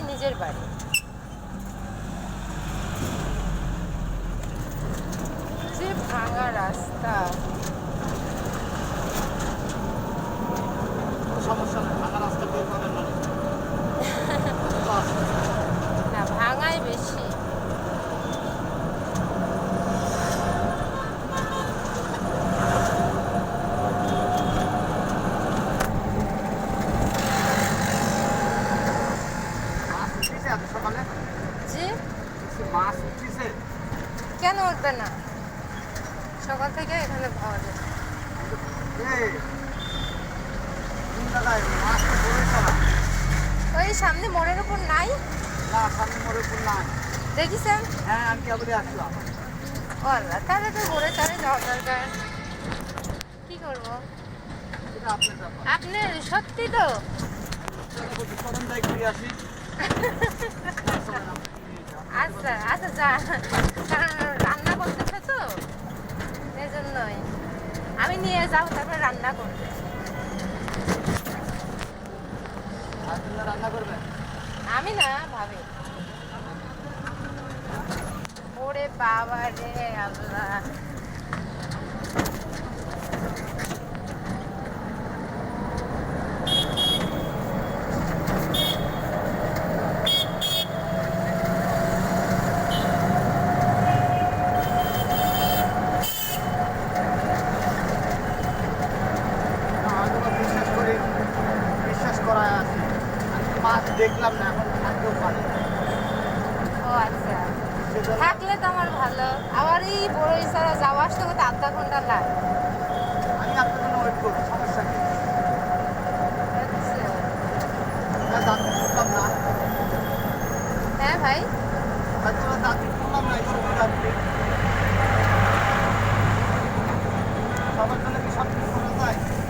নিজের বাড়ি। যে ভাঙা রাস্তা, সমস্যা নেই, ভাঙা রাস্তা বের করেন না ভাঙাই বেশি। সকালে জি মাছ উঠছে, কেন উঠবে না? সকাল থেকে এখানে পাওয়া যায়। কোন জায়গায় মাছ তো পড়েছে না? ওই সামনে মোড়ের উপর নাই? না, সামনে মোড়ে ফুল নাই। দেখেছেন? হ্যাঁ, আমি কেবলই আসলাম। ও আল্লাহ, তাহলে তো মোড়ে চলে যাওয়া দরকার। কি করবো? এটা আপনার ব্যাপার। আপনি সত্যি তো? চলেন যাই ঘুরে আসি। আচ্ছা আচ্ছা, যা, কারণ রান্না করতেছে তো, এই জন্যই আমি নিয়ে যাবো, তারপরে রান্না করবে। আপনারা রান্না করবেন? আমি না, ভাবি। ওরে বাবা রে আল্লাহ, আমি তো বিশ্বাস করি, বিশ্বাস করায় আছে। আমি তো মাছ দেখলাম না, এখন থাকতেও পারে। ও আচ্ছা, থাকলে তো আমার ভালো। আবার এই বড় ইসারা যাওয়া আসতে করতে আধা ঘন্টা লাগে। আমি আপনার জন্য ওয়েট করবো, সমস্যা নেই। আচ্ছা। জানতে পারলাম না। হ্যাঁ ভাই।